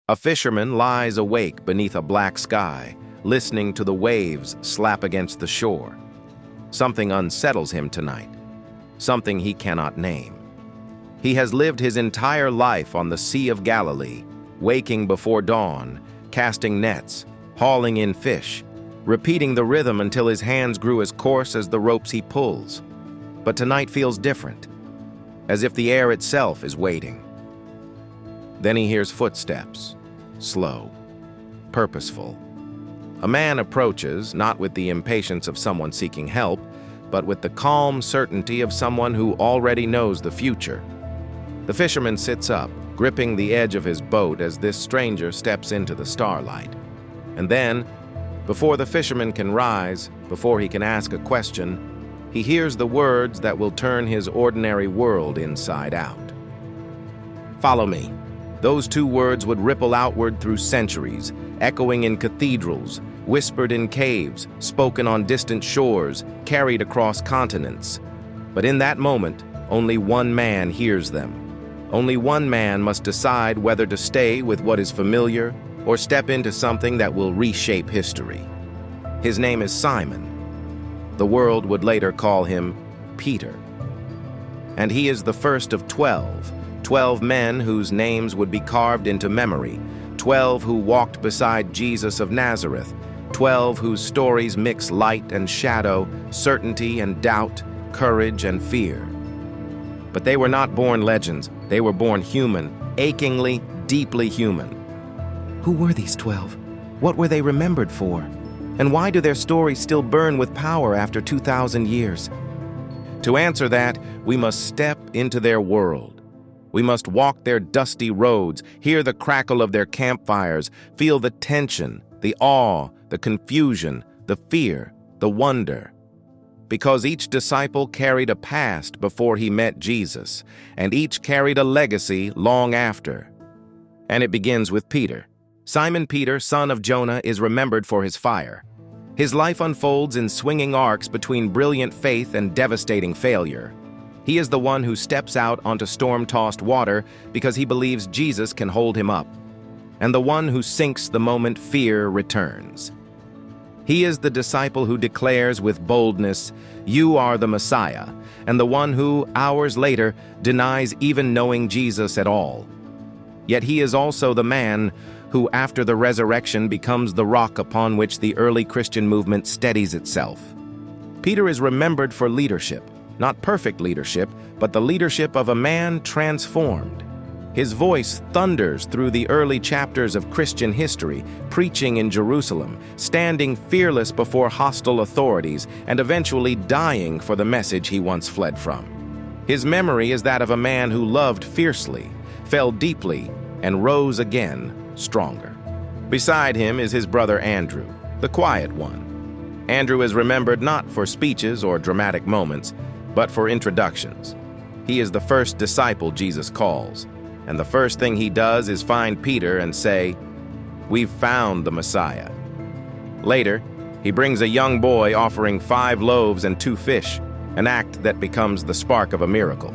A fisherman lies awake beneath a black sky, listening to the waves slap against the shore. Something unsettles him tonight, something he cannot name. He has lived his entire life on the Sea of Galilee, waking before dawn, casting nets, hauling in fish, repeating the rhythm until his hands grew as coarse as the ropes he pulls. But tonight feels different, as if the air itself is waiting. Then he hears footsteps, slow, purposeful. A man approaches, not with the impatience of someone seeking help, but with the calm certainty of someone who already knows the future. The fisherman sits up, gripping the edge of his boat as this stranger steps into the starlight. And then, before the fisherman can rise, before he can ask a question, he hears the words that will turn his ordinary world inside out. "Follow me." Those two words would ripple outward through centuries, echoing in cathedrals, whispered in caves, spoken on distant shores, carried across continents. But in that moment, only one man hears them. Only one man must decide whether to stay with what is familiar or step into something that will reshape history. His name is Simon. The world would later call him Peter. And he is the first of 12 men whose names would be carved into memory, 12 who walked beside Jesus of Nazareth, 12 whose stories mix light and shadow, certainty and doubt, courage and fear. But they were not born legends. They were born human, achingly, deeply human. Who were these 12? What were they remembered for? And why do their stories still burn with power after 2,000 years? To answer that, we must step into their world. We must walk their dusty roads, hear the crackle of their campfires, feel the tension, the awe, the confusion, the fear, the wonder. Because each disciple carried a past before he met Jesus, and each carried a legacy long after. And it begins with Peter. Simon Peter, son of Jonah, is remembered for his fire. His life unfolds in swinging arcs between brilliant faith and devastating failure. He is the one who steps out onto storm-tossed water because he believes Jesus can hold him up, and the one who sinks the moment fear returns. He is the disciple who declares with boldness, "You are the Messiah," and the one who, hours later, denies even knowing Jesus at all. Yet he is also the man who, after the resurrection, becomes the rock upon which the early Christian movement steadies itself. Peter is remembered for leadership, not perfect leadership, but the leadership of a man transformed. His voice thunders through the early chapters of Christian history, preaching in Jerusalem, standing fearless before hostile authorities, and eventually dying for the message he once fled from. His memory is that of a man who loved fiercely, fell deeply, and rose again, stronger. Beside him is his brother Andrew, the quiet one. Andrew is remembered not for speeches or dramatic moments, but for introductions. He is the first disciple Jesus calls, and the first thing he does is find Peter and say, "We've found the Messiah." Later, he brings a young boy offering 5 loaves and 2 fish, an act that becomes the spark of a miracle.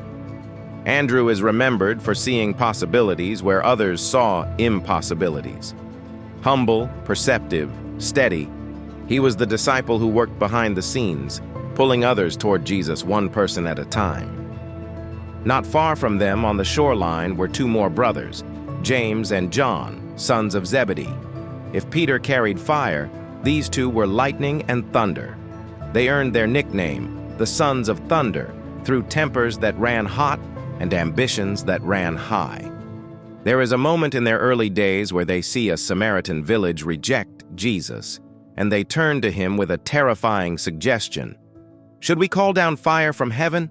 Andrew is remembered for seeing possibilities where others saw impossibilities. Humble, perceptive, steady, he was the disciple who worked behind the scenes, pulling others toward Jesus one person at a time. Not far from them on the shoreline were 2 more brothers, James and John, sons of Zebedee. If Peter carried fire, these 2 were lightning and thunder. They earned their nickname, the Sons of Thunder, through tempers that ran hot and ambitions that ran high. There is a moment in their early days where they see a Samaritan village reject Jesus, and they turn to him with a terrifying suggestion. "Should we call down fire from heaven?"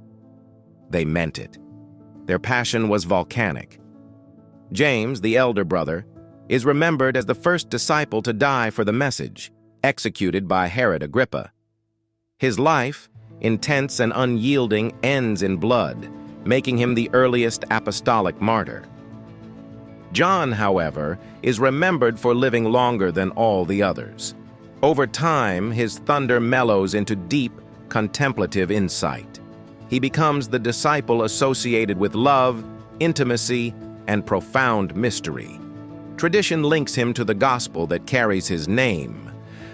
They meant it. Their passion was volcanic. James, the elder brother, is remembered as the first disciple to die for the message, executed by Herod Agrippa. His life, intense and unyielding, ends in blood, making him the earliest apostolic martyr. John, however, is remembered for living longer than all the others. Over time, his thunder mellows into deep, contemplative insight. He becomes the disciple associated with love, intimacy, and profound mystery. Tradition links him to the gospel that carries his name,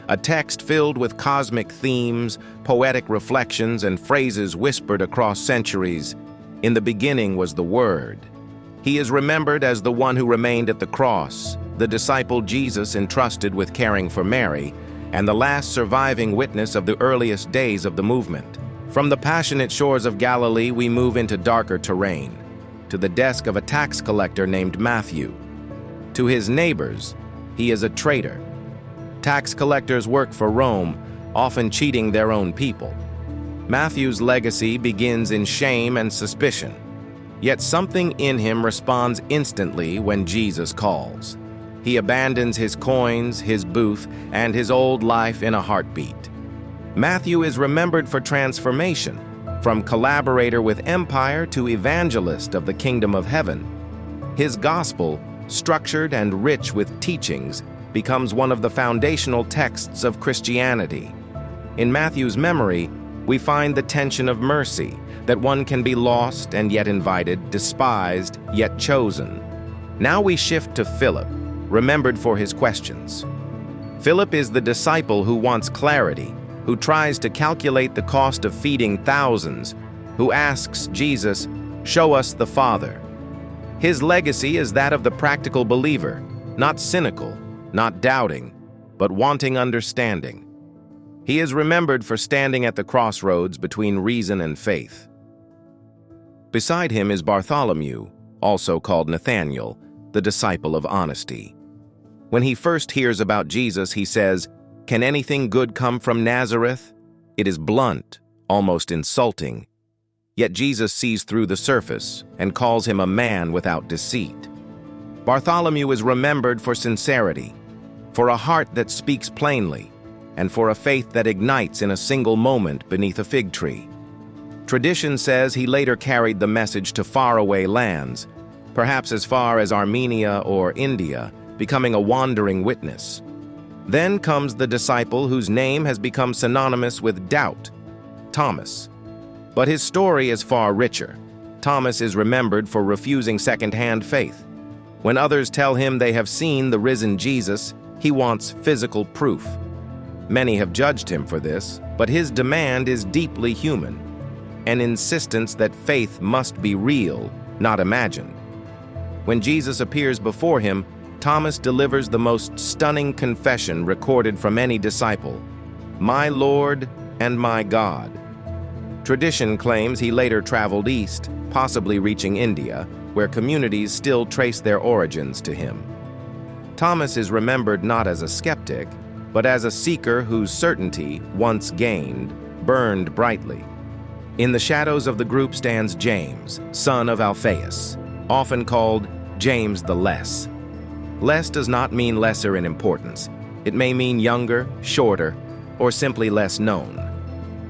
a text filled with cosmic themes, poetic reflections, and phrases whispered across centuries. In the beginning was the Word. He is remembered as the one who remained at the cross, the disciple Jesus entrusted with caring for Mary, and the last surviving witness of the earliest days of the movement. From the passionate shores of Galilee, we move into darker terrain, to the desk of a tax collector named Matthew. To his neighbors, he is a traitor. Tax collectors work for Rome, often cheating their own people. Matthew's legacy begins in shame and suspicion, yet something in him responds instantly when Jesus calls. He abandons his coins, his booth, and his old life in a heartbeat. Matthew is remembered for transformation, from collaborator with empire to evangelist of the kingdom of heaven. His gospel, structured and rich with teachings, becomes one of the foundational texts of Christianity. In Matthew's memory, we find the tension of mercy, that one can be lost and yet invited, despised yet chosen. Now we shift to Philip, remembered for his questions. Philip is the disciple who wants clarity, who tries to calculate the cost of feeding thousands, who asks Jesus, "Show us the Father." His legacy is that of the practical believer, not cynical, not doubting, but wanting understanding. He is remembered for standing at the crossroads between reason and faith. Beside him is Bartholomew, also called Nathanael, the disciple of honesty. When he first hears about Jesus, he says, "Can anything good come from Nazareth?" It is blunt, almost insulting. Yet Jesus sees through the surface and calls him a man without deceit. Bartholomew is remembered for sincerity, for a heart that speaks plainly, and for a faith that ignites in a single moment beneath a fig tree. Tradition says he later carried the message to faraway lands, perhaps as far as Armenia or India, becoming a wandering witness. Then comes the disciple whose name has become synonymous with doubt, Thomas. But his story is far richer. Thomas is remembered for refusing second-hand faith. When others tell him they have seen the risen Jesus, he wants physical proof. Many have judged him for this, but his demand is deeply human, an insistence that faith must be real, not imagined. When Jesus appears before him, Thomas delivers the most stunning confession recorded from any disciple: "My Lord and my God." Tradition claims he later traveled east, possibly reaching India, where communities still trace their origins to him. Thomas is remembered not as a skeptic, but as a seeker whose certainty, once gained, burned brightly. In the shadows of the group stands James, son of Alphaeus, often called James the Less. Less does not mean lesser in importance. It may mean younger, shorter, or simply less known.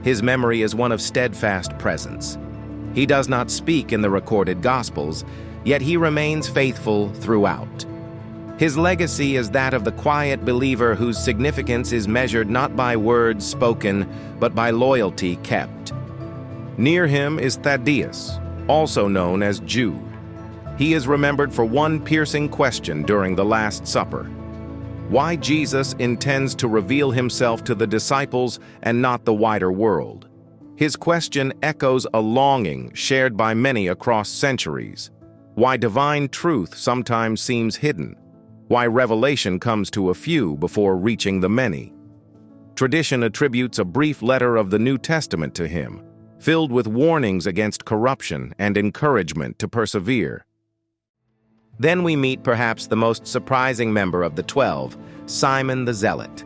His memory is one of steadfast presence. He does not speak in the recorded Gospels, yet he remains faithful throughout. His legacy is that of the quiet believer whose significance is measured not by words spoken, but by loyalty kept. Near him is Thaddeus, also known as Jude. He is remembered for one piercing question during the Last Supper: why Jesus intends to reveal himself to the disciples and not the wider world. His question echoes a longing shared by many across centuries: why divine truth sometimes seems hidden, why revelation comes to a few before reaching the many. Tradition attributes a brief letter of the New Testament to him, filled with warnings against corruption and encouragement to persevere. Then we meet perhaps the most surprising member of the 12, Simon the Zealot.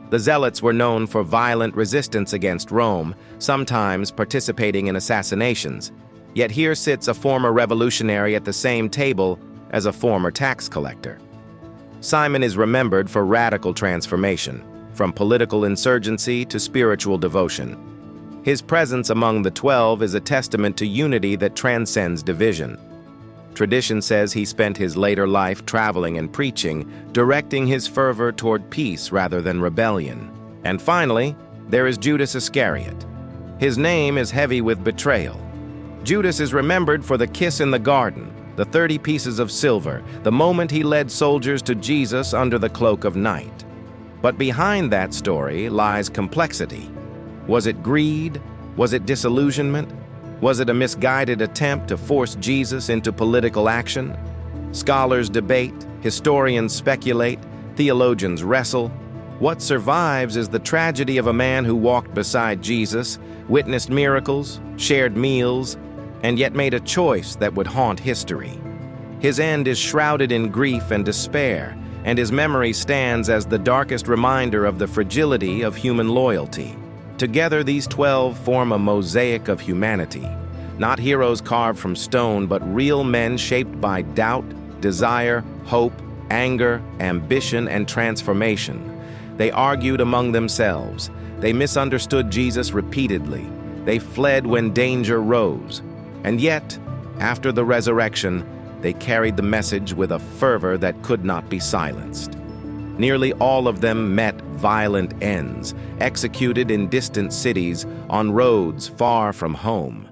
The Zealots were known for violent resistance against Rome, sometimes participating in assassinations. Yet here sits a former revolutionary at the same table as a former tax collector. Simon is remembered for radical transformation, from political insurgency to spiritual devotion. His presence among the 12 is a testament to unity that transcends division. Tradition says he spent his later life traveling and preaching, directing his fervor toward peace rather than rebellion. And finally, there is Judas Iscariot. His name is heavy with betrayal. Judas is remembered for the kiss in the garden, the 30 pieces of silver, the moment he led soldiers to Jesus under the cloak of night. But behind that story lies complexity. Was it greed? Was it disillusionment? Was it a misguided attempt to force Jesus into political action? Scholars debate, historians speculate, theologians wrestle. What survives is the tragedy of a man who walked beside Jesus, witnessed miracles, shared meals, and yet made a choice that would haunt history. His end is shrouded in grief and despair, and his memory stands as the darkest reminder of the fragility of human loyalty. Together, these 12 form a mosaic of humanity, not heroes carved from stone, but real men shaped by doubt, desire, hope, anger, ambition, and transformation. They argued among themselves. They misunderstood Jesus repeatedly. They fled when danger rose. And yet, after the resurrection, they carried the message with a fervor that could not be silenced. Nearly all of them met violent ends, executed in distant cities on roads far from home.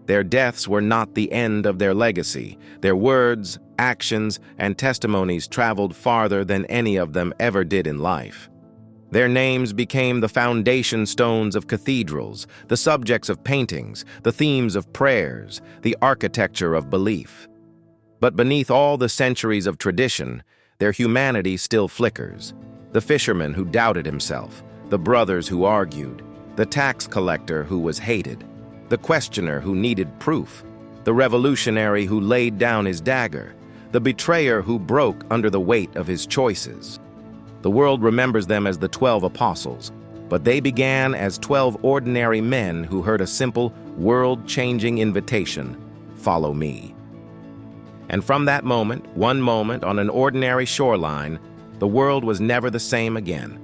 Their deaths were not the end of their legacy. Their words, actions, and testimonies traveled farther than any of them ever did in life. Their names became the foundation stones of cathedrals, the subjects of paintings, the themes of prayers, the architecture of belief. But beneath all the centuries of tradition, their humanity still flickers. The fisherman who doubted himself, the brothers who argued, the tax collector who was hated, the questioner who needed proof, the revolutionary who laid down his dagger, the betrayer who broke under the weight of his choices. The world remembers them as the 12 apostles, but they began as 12 ordinary men who heard a simple, world-changing invitation: follow me. And from that moment, one moment on an ordinary shoreline, the world was never the same again.